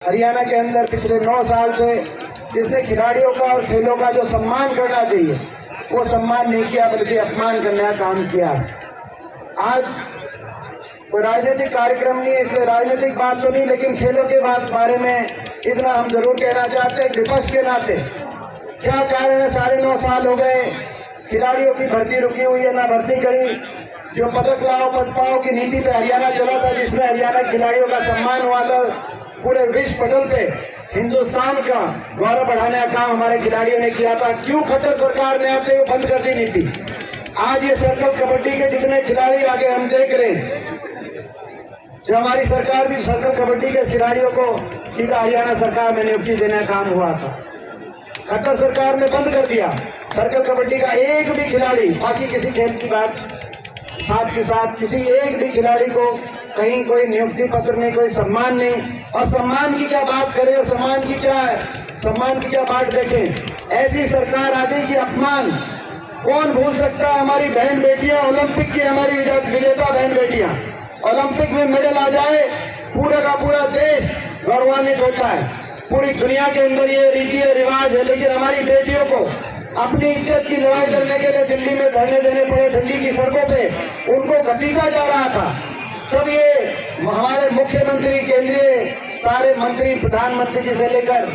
हरियाणा के अंदर पिछले 9 साल से जिसने खिलाड़ियों का और खेलों का जो सम्मान करना चाहिए वो सम्मान नहीं किया, बल्कि अपमान करने का काम किया। आज कोई राजनीतिक कार्यक्रम नहीं है, इसलिए राजनीतिक बात तो नहीं, लेकिन खेलों के बारे में इतना हम जरूर कहना चाहते हैं विपक्ष के नाते। क्या कारण है, 9.5 साल हो गए, खिलाड़ियों की भर्ती रुकी हुई है, ना भर्ती करी। जो पदक लाओ पद पाओ की नीति पे हरियाणा चला था, जिसमें हरियाणा खिलाड़ियों का सम्मान हुआ था, पूरे विश्व पटल पे हिंदुस्तान का गौरव बढ़ाने का काम हमारे खिलाड़ियों ने किया था। क्यों खट्टर सरकार ने आते हुए बंद कर दी नीति? आज ये सर्कल कबड्डी के जितने खिलाड़ी आगे हम देख रहे हैं, जो हमारी सरकार भी सर्कल कबड्डी के खिलाड़ियों को सीधा हरियाणा सरकार में नियुक्ति देने का काम हुआ था। खट्टर सरकार ने बंद कर दिया सर्कल कबड्डी का एक भी खिलाड़ी, बाकी किसी खेल की बात साथ के साथ किसी एक भी खिलाड़ी को कहीं कोई नियुक्ति पत्र नहीं, कोई सम्मान नहीं। और सम्मान की क्या बात करें और सम्मान की क्या बात देखें। ऐसी सरकार आ गई कि अपमान कौन भूल सकता है। हमारी बहन बेटियां ओलंपिक की, हमारी विजेता बहन बेटियां ओलंपिक में मेडल आ जाए, पूरा का पूरा देश गौरवान्वित होता है। पूरी दुनिया के अंदर ये रीति और रिवाज है, लेकिन हमारी बेटियों को अपनी इज्जत की लड़ाई करने के लिए दिल्ली में धरने देने पड़े। दिल्ली की सड़कों पे उनको घसीटा जा रहा था। तब ये हमारे मुख्यमंत्री, केंद्रीय सारे मंत्री, प्रधानमंत्री जी से लेकर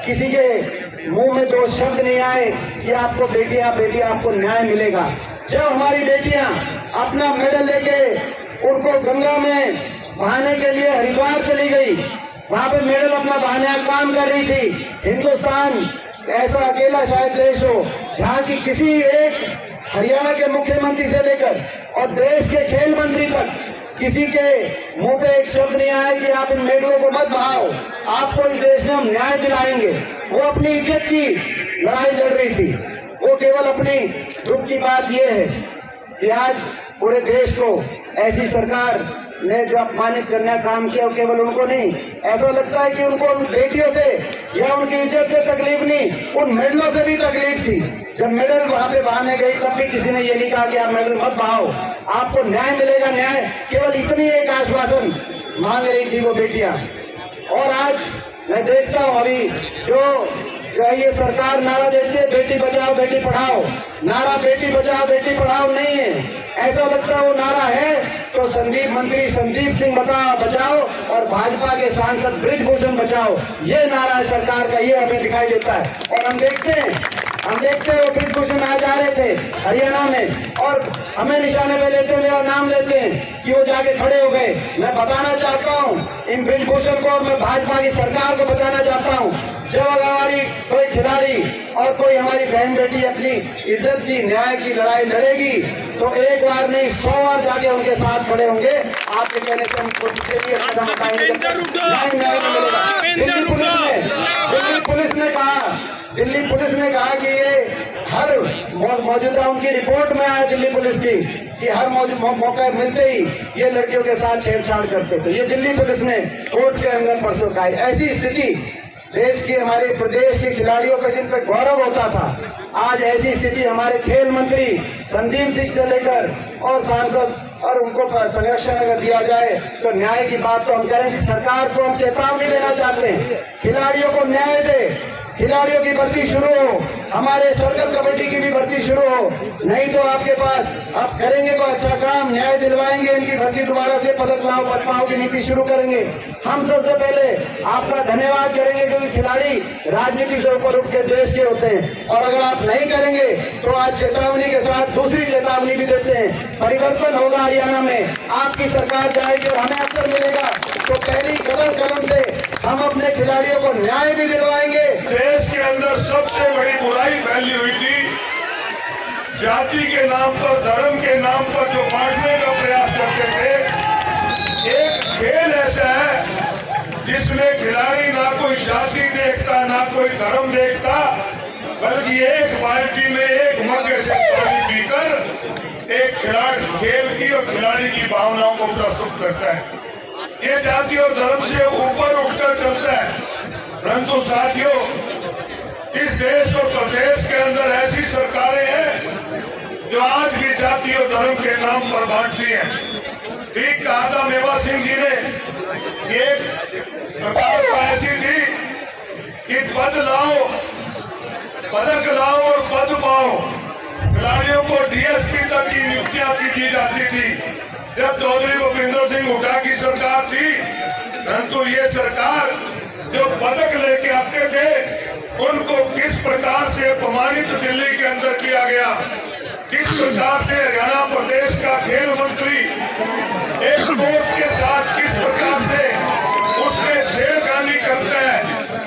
किसी के मुंह में 2 शब्द नहीं आए कि आपको बेटियां आपको न्याय मिलेगा। जब हमारी बेटियां अपना मेडल लेके उनको गंगा में बहाने के लिए हरिद्वार चली गई, वहां पे मेडल अपना बहाने का काम कर रही थी। हिंदुस्तान ऐसा अकेला शायद देश हो जहाँ की किसी एक हरियाणा के मुख्यमंत्री से लेकर और देश के खेल मंत्री तक किसी के मुंह पे एक शब्द नहीं आया कि आप इन मेडलों को मत बहाओ, आपको इस देश में हम न्याय दिलाएंगे। वो अपनी इज्जत की लड़ाई लड़ रही थी। वो केवल अपनी दुख की बात ये है कि आज पूरे देश को ऐसी सरकार ने जो अपमानित करने का काम किया, केवल उनको नहीं, ऐसा लगता है कि उनको उन बेटियों से या उनकी इज्जत से तकलीफ नहीं, उन मेडलों से भी तकलीफ थी। जब मेडल वहां पे बहाने गई तब भी किसी ने ये नहीं कहा कि आप मेडल मत बहाओ, आपको न्याय मिलेगा। न्याय केवल इतनी एक आश्वासन मांग रही थी वो बेटियां। और आज मैं देखता हूँ अभी जो ये सरकार नारा देती है बेटी बचाओ बेटी पढ़ाओ, नारा बेटी बचाओ बेटी पढ़ाओ नहीं है। ऐसा लगता है वो नारा है तो मंत्री संदीप सिंह बचाओ और भाजपा के सांसद ब्रिजभूषण बचाओ, ये नारा है सरकार का, ये हमें दिखाई देता है। और हम देखते हैं वो ब्रिजभूषण आ जा रहे थे हरियाणा में और हमें निशाने पे लेते हैं और नाम लेते हैं कि वो जाके खड़े हो गए। मैं बताना चाहता हूँ इन ब्रिजभूषण को, और मैं भाजपा की सरकार को बताना चाहता हूँ, जब हमारी कोई खिलाड़ी और कोई हमारी बहन बेटी अपनी इज्जत की न्याय की लड़ाई लड़ेगी तो एक बार नहीं 100 बार जाके उनके साथ खड़े होंगे। आपके कहने से हमको कदम उठाएंगे, न्याय मिलेगा। दिल्ली पुलिस ने कहा कि ये हर मौजूदा उनकी रिपोर्ट में आया दिल्ली पुलिस की कि हर मौका मिलते ही ये लड़कियों के साथ छेड़छाड़ करते थे। ये दिल्ली पुलिस ने कोर्ट के अंदर परसों कहा। ऐसी स्थिति देश की, हमारे प्रदेश के खिलाड़ियों का जिन पर गौरव होता था, आज ऐसी स्थिति हमारे खेल मंत्री संदीप सिंह से लेकर और सांसद, और उनको संरक्षण अगर दिया जाए तो न्याय की बात तो हम करें। सरकार को हम चेतावनी देना चाहते हैं, खिलाड़ियों को न्याय दे, खिलाड़ियों की भर्ती शुरू हो, हमारे सर्कल कबड्डी की भी भर्ती शुरू हो। नहीं तो आपके पास आप करेंगे तो अच्छा काम, न्याय दिलवाएंगे, इनकी भर्ती दोबारा से पदक लाओ पद पाओ की नीति शुरू करेंगे। हम सबसे पहले आपका धन्यवाद करेंगे क्योंकि खिलाड़ी राजनीति से ऊपर उठ के देश के होते हैं। और अगर आप नहीं करेंगे तो आज चेतावनी के साथ दूसरी चेतावनी भी देते हैं, परिवर्तन होगा हरियाणा में, आपकी सरकार जाएगी और हमें अवसर मिलेगा तो पहली कदम से हम अपने खिलाड़ियों को न्याय भी दिलवाएंगे। देश के अंदर सबसे बड़ी बुराई फैली हुई थी, जाति के नाम पर, धर्म के नाम पर जो बांटने का प्रयास करते थे। एक खेल ऐसा है जिसमें खिलाड़ी ना कोई जाति देखता ना कोई धर्म देखता, बल्कि एक बाल्टी में एक मग से पानी पीकर एक खिलाड़ी खेल की और खिलाड़ी की भावनाओं को प्रस्तुत करता है। ये जाति और धर्म से ऊपर उठकर चलता है। परंतु साथियों, इस देश और प्रदेश के अंदर ऐसी सरकारें हैं जो आज भी जाति और धर्म के नाम पर बांटती हैं। ठीक कहा था मेवा सिंह जी ने, एक प्रताड़ना ऐसी थी कि पद लाओ, पदक लाओ और पद पाओ। खिलाड़ियों को डीएसपी तक की नियुक्तियां की जाती थी जब चौधरी भूपेंद्र सिंह हुड्डा की सरकार थी। परंतु ये सरकार जो पदक लेके आते थे उनको किस प्रकार से अपमानित दिल्ली के अंदर किया गया, किस प्रकार से हरियाणा प्रदेश का खेल मंत्री एक कोच के साथ किस प्रकार से उससे छेड़खानी करता है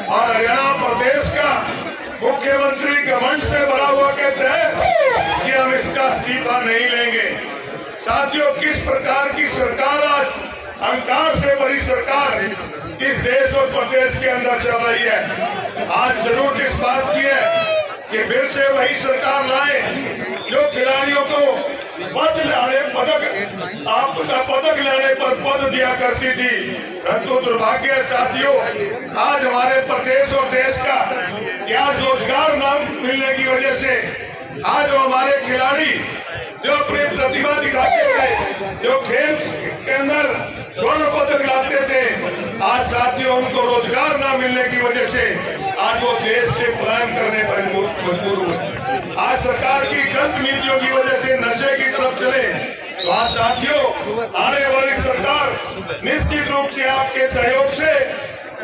और हरियाणा प्रदेश का मुख्यमंत्री घमंड से भरा हुआ कहता है कि हम इसका इस्तीफा नहीं लेंगे। साथियों, किस प्रकार की सरकार आज, अहंकार से भरी सरकार इस देश और प्रदेश के अंदर चल रही है। आज जरूरत इस बात की है कि फिर से वही सरकार लाए जो खिलाड़ियों को पदक लाने पर पद दिया करती थी। परंतु दुर्भाग्य है साथियों, आज हमारे प्रदेश और देश का क्या रोजगार न मिलने की वजह से आज हमारे खिलाड़ी जो अपनी प्रतिभा दिखाते थे, जो खेल के अंदर स्वर्ण पदक लाते थे, आज साथियों उनको रोजगार न मिलने की वजह से आज वो देश से पलायन करने पर मजबूर हुए। आज सरकार की गलत नीतियों की वजह से नशे की तरफ चले तो आज साथियों आने वाली सरकार निश्चित रूप से आपके सहयोग से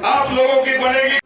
आप लोगों की बनेगी।